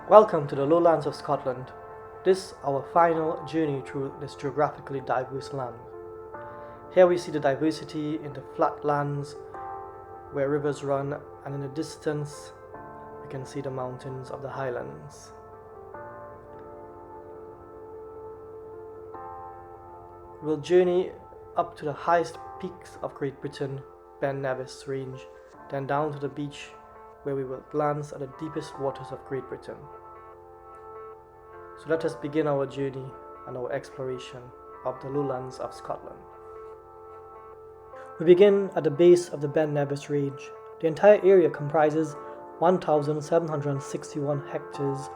Welcome to the Lowlands of Scotland. This our final journey through this geographically diverse land. Here we see the diversity in the flatlands where rivers run, and in the distance we can see the mountains of the highlands. We'll journey up to the highest peaks of Great Britain, Ben Nevis Range, then down to the beach where we will glance at the deepest waters of Great Britain. So let us begin our journey and our exploration of the Lowlands of Scotland. We begin at the base of the Ben Nevis Range. The entire area comprises 1,761 hectares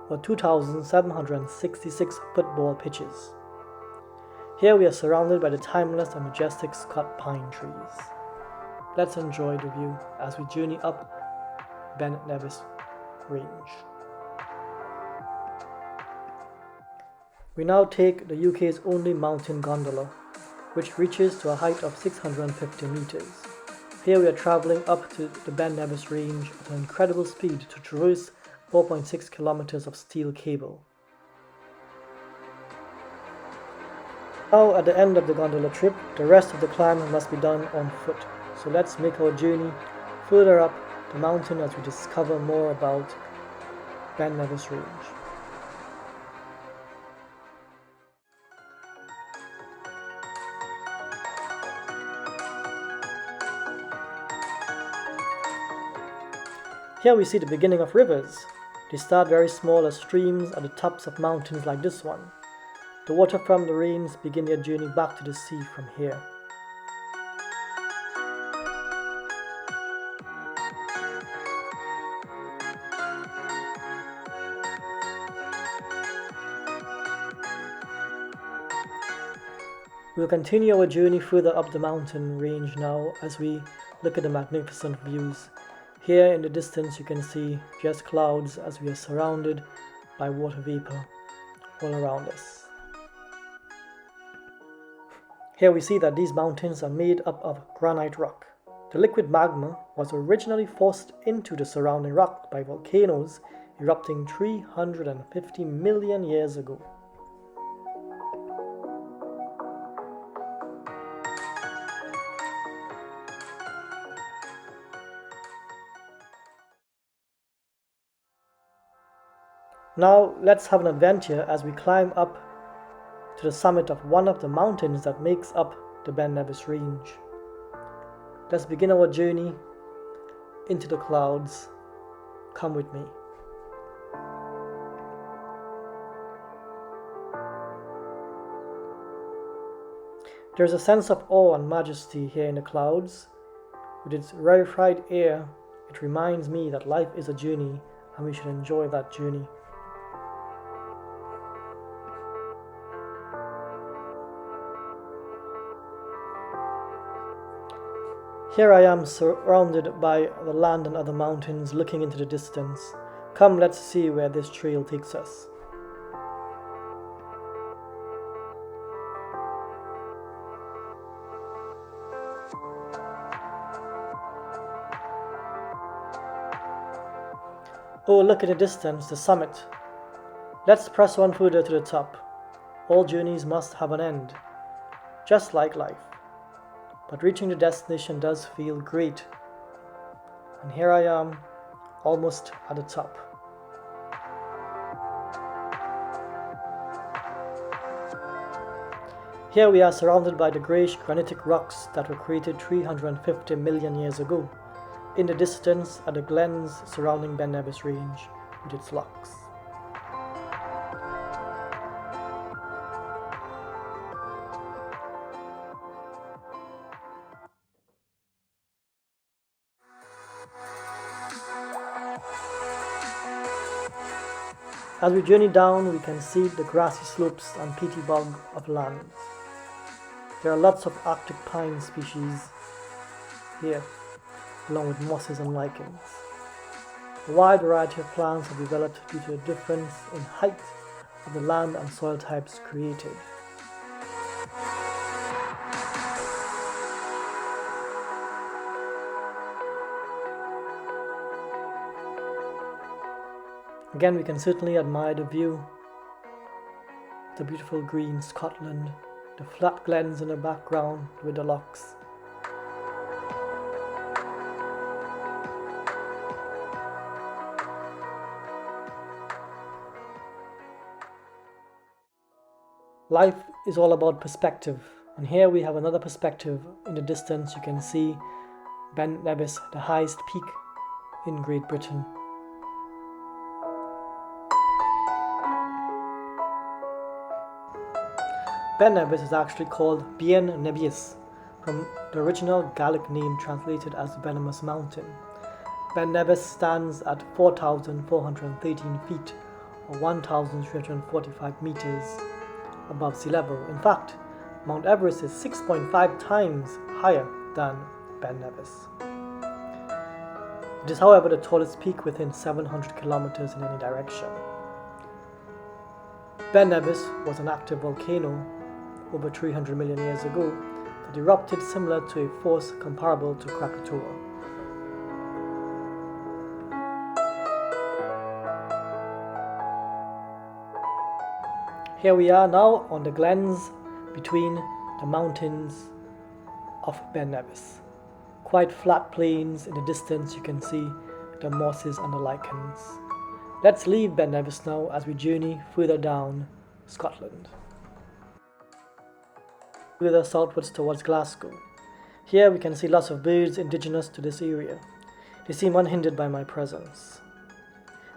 or 2,766 football pitches. Here we are surrounded by the timeless and majestic Scot pine trees. Let's enjoy the view as we journey up Ben Nevis Range. We now take the UK's only mountain gondola, which reaches to a height of 650 meters. Here we are traveling up to the Ben Nevis Range at an incredible speed to traverse 4.6 kilometers of steel cable. Now at the end of the gondola trip, the rest of the climb must be done on foot. So let's make our journey further up the mountain as we discover more about Ben Nevis Range. Here we see the beginning of rivers. They start very small as streams at the tops of mountains like this one. The water from the rains begin their journey back to the sea from here. We will continue our journey further up the mountain range now as we look at the magnificent views. Here in the distance you can see just clouds as we are surrounded by water vapor all around us. Here we see that these mountains are made up of granite rock. The liquid magma was originally forced into the surrounding rock by volcanoes erupting 350 million years ago. Now let's have an adventure as we climb up to the summit of one of the mountains that makes up the Ben Nevis Range. Let's begin our journey into the clouds. Come with me. There's a sense of awe and majesty here in the clouds. With its rarefied air, it reminds me that life is a journey and we should enjoy that journey. Here I am surrounded by the land and other mountains looking into the distance. Come, let's see where this trail takes us. Oh, look in the distance, the summit. Let's press on further to the top. All journeys must have an end, just like life. But reaching the destination does feel great. And here I am, almost at the top. Here we are surrounded by the greyish granitic rocks that were created 350 million years ago. In the distance are the glens surrounding Ben Nevis Range with its lochs. As we journey down, we can see the grassy slopes and peaty bog of lands. There are lots of Arctic pine species here, along with mosses and lichens. A wide variety of plants have developed due to a difference in height of the land and soil types created. Again, we can certainly admire the view, the beautiful green Scotland, the flat glens in the background with the lochs. Life is all about perspective, and here we have another perspective. In the distance you can see Ben Nevis, the highest peak in Great Britain. Ben Nevis is actually called Bien Nevis, from the original Gaelic name translated as Venomous Mountain. Ben Nevis stands at 4,413 feet, or 1,345 meters above sea level. In fact, Mount Everest is 6.5 times higher than Ben Nevis. It is, however, the tallest peak within 700 kilometers in any direction. Ben Nevis was an active volcano over 300 million years ago that erupted similar to a force comparable to Krakatoa. Here we are now on the glens between the mountains of Ben Nevis. Quite flat plains. In the distance you can see the mosses and the lichens. Let's leave Ben Nevis now as we journey further down Scotland. Further southwards towards Glasgow. Here we can see lots of birds indigenous to this area. They seem unhindered by my presence.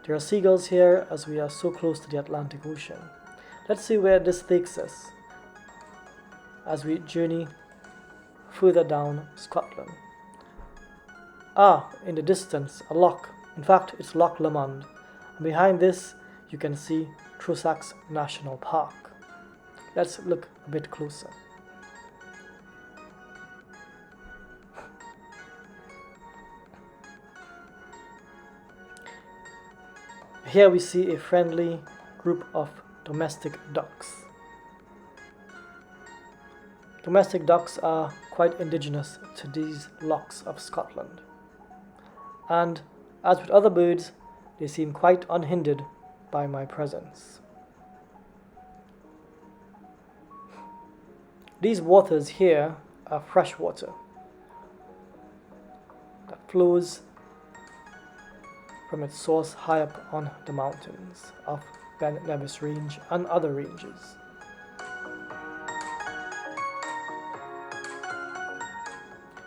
There are seagulls here as we are so close to the Atlantic Ocean. Let's see where this takes us as we journey further down Scotland. In the distance, a loch. In fact, it's Loch Lomond. And behind this, you can see Trossachs National Park. Let's look a bit closer. Here we see a friendly group of domestic ducks. Domestic ducks are quite indigenous to these lochs of Scotland. And as with other birds, they seem quite unhindered by my presence. These waters here are fresh water that flows from its source high up on the mountains of Ben Nevis Range and other ranges.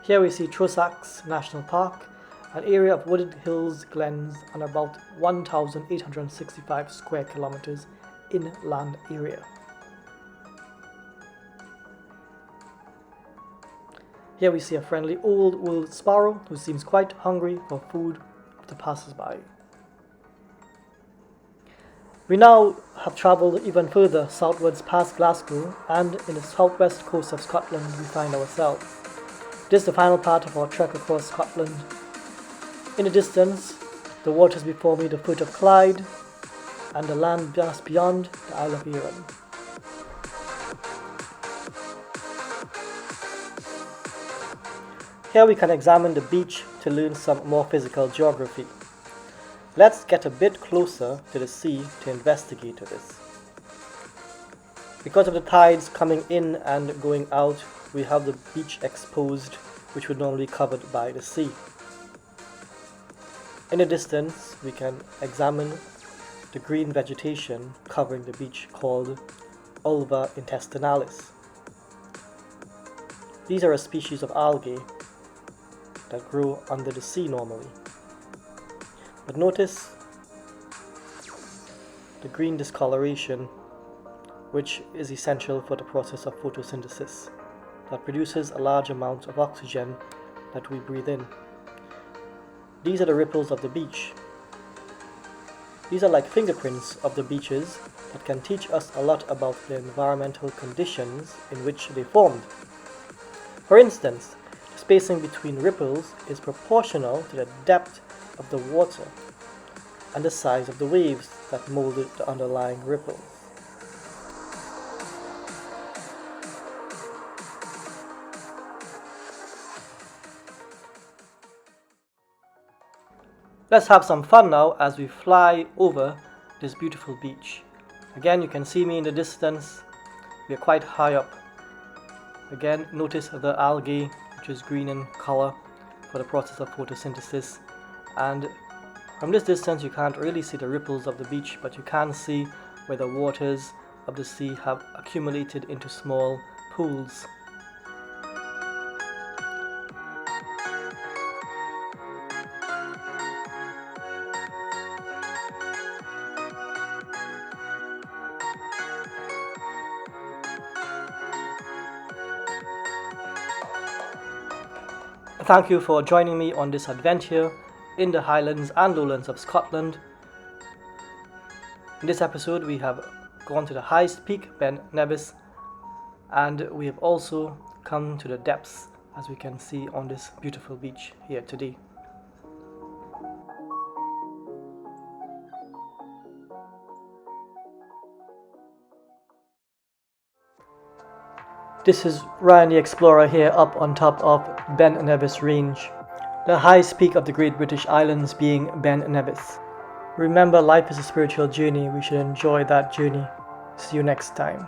Here we see Trossachs National Park, an area of wooded hills, glens, and about 1,865 square kilometers inland area. Here we see a friendly old sparrow who seems quite hungry for food of the passers-by. We now have travelled even further southwards past Glasgow, and in the southwest coast of Scotland we find ourselves. This is the final part of our trek across Scotland. In the distance, the waters before me, the Firth of Clyde, and the land just beyond, the Isle of Arran. Here we can examine the beach to learn some more physical geography. Let's get a bit closer to the sea to investigate this. Because of the tides coming in and going out, we have the beach exposed, which would normally be covered by the sea. In the distance, we can examine the green vegetation covering the beach called Ulva intestinalis. These are a species of algae that grow under the sea normally. But notice the green discoloration, which is essential for the process of photosynthesis that produces a large amount of oxygen that we breathe in. These are the ripples of the beach. These are like fingerprints of the beaches that can teach us a lot about the environmental conditions in which they formed. For instance, the spacing between ripples is proportional to the depth of the water and the size of the waves that molded the underlying ripples. Let's have some fun now as we fly over this beautiful beach. Again, you can see me in the distance. We are quite high up. Again, notice the algae, which is green in color for the process of photosynthesis. And from this distance you can't really see the ripples of the beach, but you can see where the waters of the sea have accumulated into small pools. Thank you for joining me on this adventure in the Highlands and Lowlands of Scotland. In this episode we have gone to the highest peak, Ben Nevis, and we have also come to the depths, as we can see on this beautiful beach here today. This is Ryan the Explorer here up on top of Ben Nevis Range, the highest peak of the Great British Islands being Ben Nevis. Remember, life is a spiritual journey. We should enjoy that journey. See you next time.